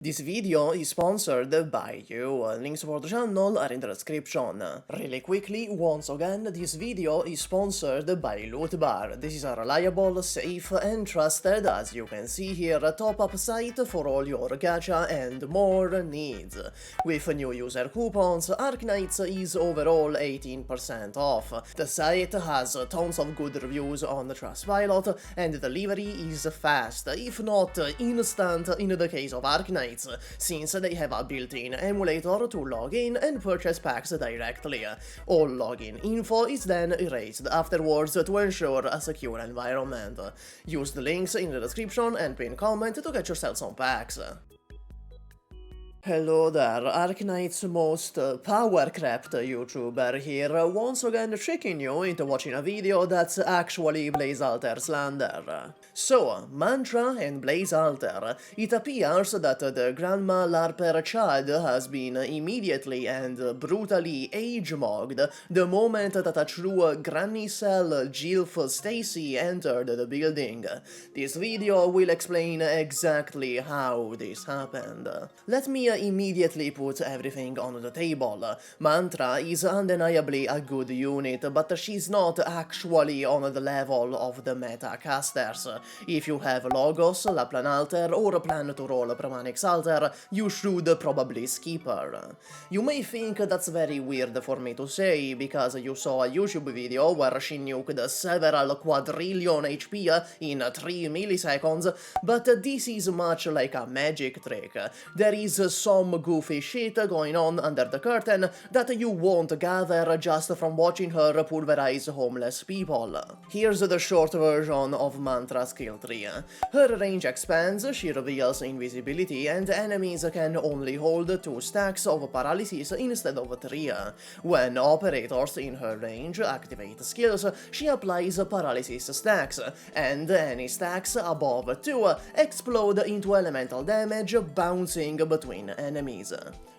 This video is sponsored by you. Links for the channel are in the description. Really quickly, once again, this video is sponsored by Lootbar. This is a reliable, safe and trusted, as you can see here, top-up site for all your gacha and more needs. With new user coupons, Arknights is overall 18% off. The site has tons of good reviews on the Trustpilot, and delivery is fast, if not instant in the case of Arknights, since they have a built-in emulator to log in and purchase packs directly. All login info is then erased afterwards to ensure a secure environment. Use the links in the description and pinned comment to get yourself some packs. Hello there, Arknights' most power-crept YouTuber here, once again tricking you into watching a video that's actually Blaze Alter SLANDER. So, Mantra and Blaze Alter, it appears that the Grandma LARPer Chad has been immediately and brutally age-mogged the moment that a true Granny Cell Jilf Stacy entered the building. This video will explain exactly how this happened. Let me immediately put everything on the table. Mantra is undeniably a good unit, but she's not actually on the level of the meta casters. If you have Logos, Lappland Alter, or plan to roll Pramanix Alter, you should probably skip her. You may think that's very weird for me to say, because you saw a YouTube video where she nuked several quadrillion HP in 3 milliseconds, but this is much like a magic trick. There is some goofy shit going on under the curtain that you won't gather just from watching her pulverize homeless people. Here's the short version of Mantra skill tree. Her range expands, she reveals invisibility, and enemies can only hold 2 stacks of paralysis instead of 3. When operators in her range activate skills, she applies paralysis stacks, and any stacks above 2 explode into elemental damage, bouncing between enemies.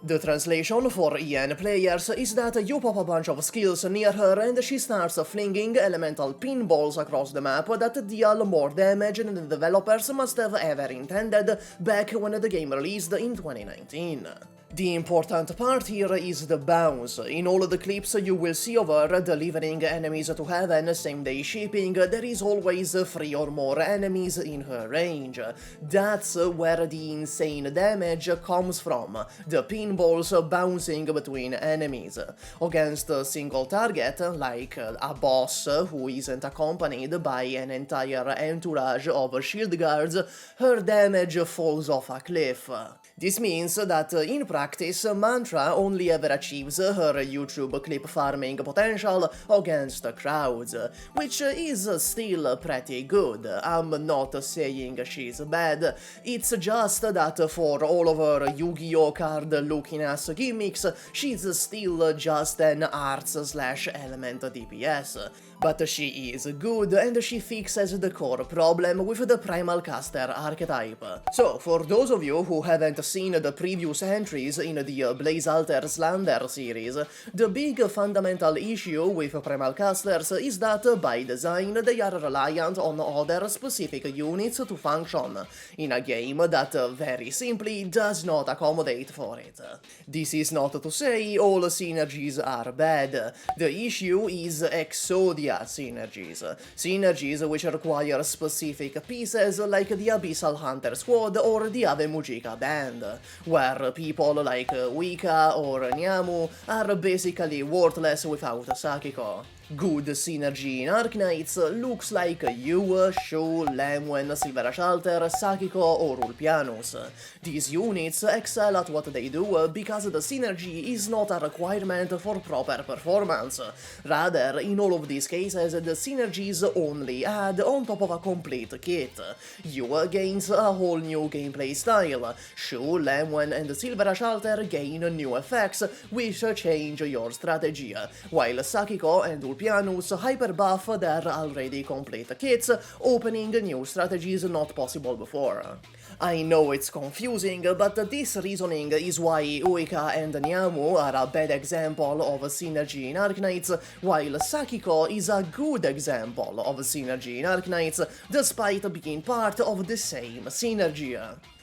The translation for EN players is that you pop a bunch of skills near her and she starts flinging elemental pinballs across the map that deal more damage than the developers must have ever intended back when the game released in 2019. The important part here is the bounce. In all the clips you will see of her delivering enemies to heaven same-day shipping, there is always 3 or more enemies in her range. That's where the insane damage comes from, the pinballs bouncing between enemies. Against a single target, like a boss who isn't accompanied by an entire entourage of shield guards, her damage falls off a cliff. This means that in practice, Mantra only ever achieves her YouTube clip farming potential against crowds, which is still pretty good. I'm not saying she's bad, it's just that for all of her Yu-Gi-Oh card looking ass gimmicks, she's still just an arts/element DPS. But she is good, and she fixes the core problem with the Primal caster archetype. So, for those of you who haven't seen the previous entries in the Blaze Alter SLANDER series, the big fundamental issue with Primal casters is that, by design, they are reliant on other specific units to function, in a game that, very simply, does not accommodate for it. This is not to say all synergies are bad. The issue is Exodia synergies. Synergies which require specific pieces like the Abyssal Hunter Squad or the Ave Mujica Band, where people like Wika or Nyamu are basically worthless without Sakiko. Good synergy in Arknights looks like Yu, Shu, Lemwen, Silverash Alter, Sakiko or Ulpianus. These units excel at what they do because the synergy is not a requirement for proper performance. Rather, in all of these cases, the synergies only add on top of a complete kit. Yu gains a whole new gameplay style. Shu, Lemwen and Silverash Alter gain new effects which change your strategy, while Sakiko and Ulpianus hyperbuff their already complete kits, opening new strategies not possible before. I know it's confusing, but this reasoning is why Uika and Nyamu are a bad example of synergy in Arknights, while Sakiko is a good example of synergy in Arknights, despite being part of the same synergy.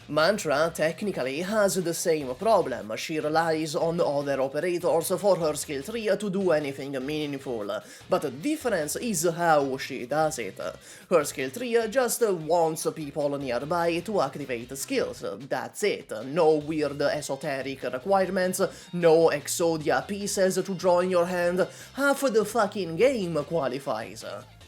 Mantra technically has the same problem. She relies on other operators for her skill tree to do anything meaningful, but the difference is how she does it. Her skill tree just wants people nearby to activate skills, that's it. No weird esoteric requirements, no Exodia pieces to draw in your hand, half the fucking game qualifies.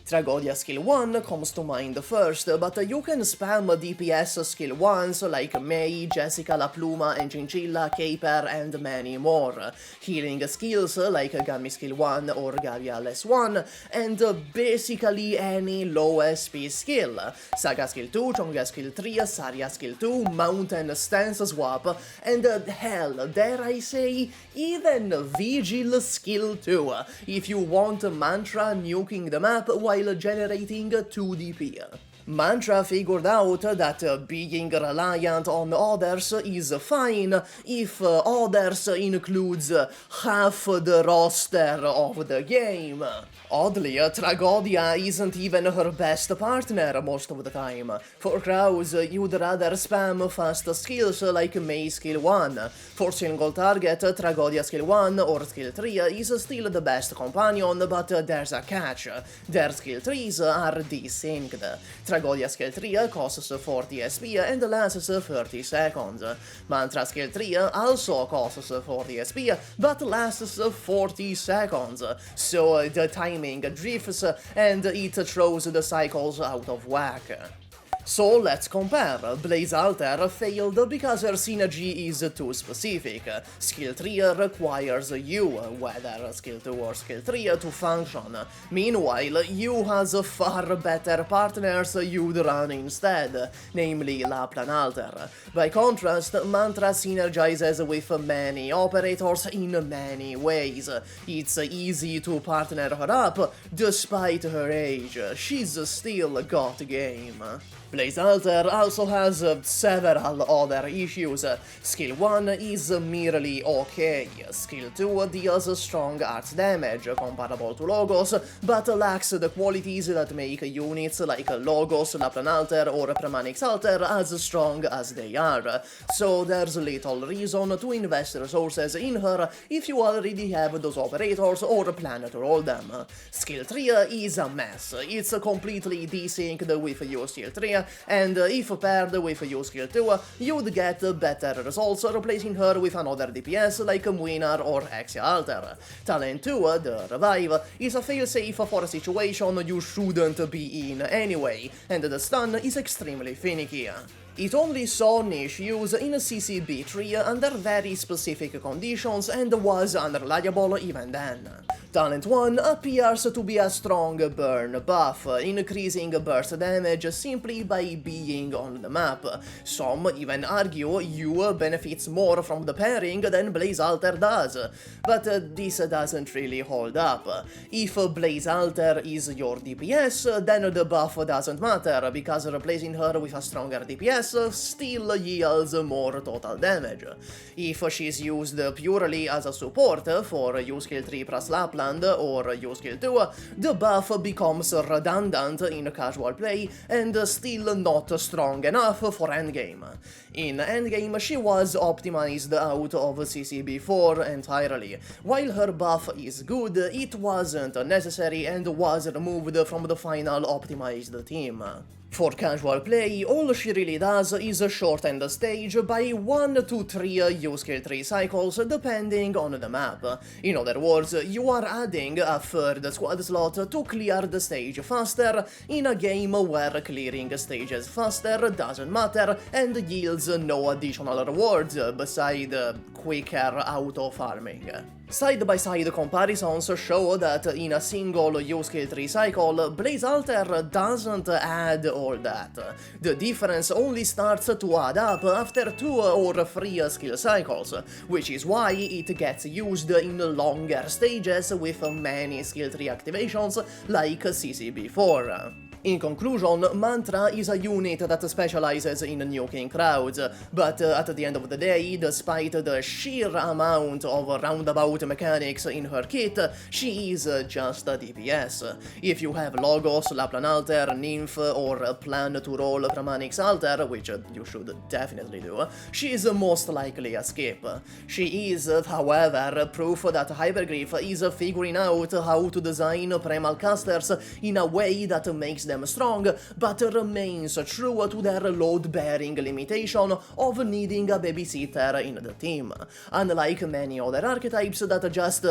Tragodia skill 1 comes to mind first, but you can spam DPS skill 1s like May, Jessica La Pluma and Chinchilla, Caper and many more, healing skills like Gummy skill 1 or Gavial S1, and basically any low SP skill, Saga skill 2, Chonga skill 3, Saria skill 2, Mountain Stance swap, and hell, dare I say, even Vigil skill 2, if you want Mantra nuking the map while generating 2 DP. Mantra figured out that being reliant on others is fine if others includes half the roster of the game. Oddly, Tragodia isn't even her best partner most of the time. For crowds, you'd rather spam fast skills like May skill 1. For single target, Tragodia skill 1 or skill 3 is still the best companion, but there's a catch. Their skill trees are desynced. Tragodia skill 3 costs 40 SP and lasts 30 seconds. Mantra skill 3 also costs 40 SP, but lasts 40 seconds. So the timing drifts and it throws the cycles out of whack. So let's compare. Blaze Alter failed because her synergy is too specific. Skill 3 requires you, whether skill 2 or skill 3, to function. Meanwhile, you has far better partners you'd run instead, namely Lappland Alter. By contrast, Mantra synergizes with many operators in many ways. It's easy to partner her up, despite her age. She's still got game. Blaze Alter also has several other issues. Skill 1 is merely okay. Skill 2 deals strong art damage, comparable to Logos, but lacks the qualities that make units like Logos, Lappland Alter or Pramanix Alter as strong as they are. So there's little reason to invest resources in her if you already have those operators or plan to roll them. Skill 3 is a mess. It's completely desynced with your skill 3, and if paired with your skill 2, you'd get better results replacing her with another DPS like Muinar or Exia Alter. Talent 2, the Revive, is a failsafe for a situation you shouldn't be in anyway, and the stun is extremely finicky. It only saw niche use in CCB tree under very specific conditions and was unreliable even then. Talent 1 appears to be a strong burn buff, increasing burst damage simply by being on the map. Some even argue you benefits more from the pairing than Blaze Alter does, but this doesn't really hold up. If Blaze Alter is your DPS, then the buff doesn't matter, because replacing her with a stronger DPS still yields more total damage. If she's used purely as a support for U skill 3 plus Lappland or U skill 2, the buff becomes redundant in casual play and still not strong enough for endgame. In endgame, she was optimized out of CCB4 entirely. While her buff is good, it wasn't necessary and was removed from the final optimized team. For casual play, all she really does is shorten the stage by 1 to 3 U skill 3 cycles depending on the map. In other words, you are adding a third squad slot to clear the stage faster in a game where clearing stages faster doesn't matter and yields no additional rewards beside quicker auto-farming. Side-by-side comparisons show that in a single U skill 3 cycle, Blaze Alter doesn't add all that. The difference only starts to add up after 2 or 3 skill cycles, which is why it gets used in longer stages with many skill 3 activations like CCB4. In conclusion, Mantra is a unit that specializes in nuking crowds, but at the end of the day, despite the sheer amount of roundabout mechanics in her kit, she is just a DPS. If you have Logos, Lappland Alter, Nymph, or plan to roll Pramanix Alter, which you should definitely do, she is most likely a skip. She is, however, proof that Hypergriff is figuring out how to design Primal casters in a way that makes them strong, but remains true to their load-bearing limitation of needing a babysitter in the team, unlike many other archetypes that just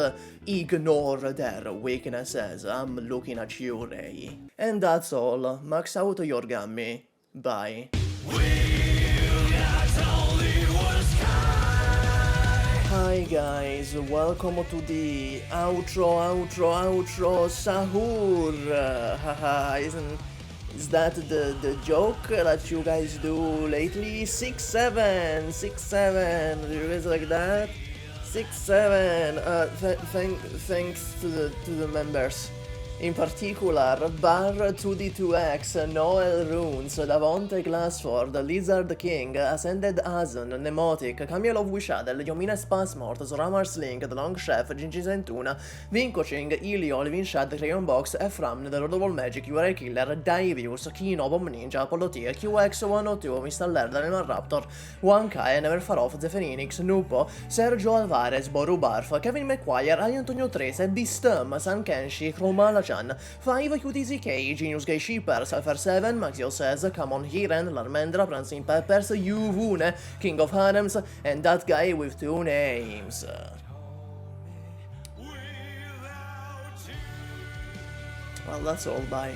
ignore their weaknesses. I'm looking at you, Ray. And that's all. Max out your Gummy. Bye. Hi guys, welcome to the outro sahur. Haha, is that the joke that you guys do lately? 6-7, 6-7, do you guys like that? 6-7, thanks to the members. In particular, Bar 2D2X, Noel Runes, Davonte Glassford, Lizard King, Ascended Azan, Nemotic, Camille of Wishadel, Yomina Spasmort, Zoramar Slink, The Long Chef, Gingy Zentuna, Vincoching, Ilio, Levin Shad, Crayon Box, Efram, The Rodable Magic, URL Killer, Divius, Kino, Bomb Ninja, Apollo T, QX102, Mr. Lerda, Lemon Raptor, 1K, Never Far Off, Zephyrinix, Nupo, Sergio Alvarez, Boru Barf, Kevin McQuire, Antonio Trese, Bistum, San Kenshi, Chromala 5 QTZK, Genius Gay Shipper, Cypher 7, Maxio Says, Come On Hiren, Larmendra, Prancing Peppers, Yuvune, King of Harems, and that guy with 2 names. Well, that's all, bye.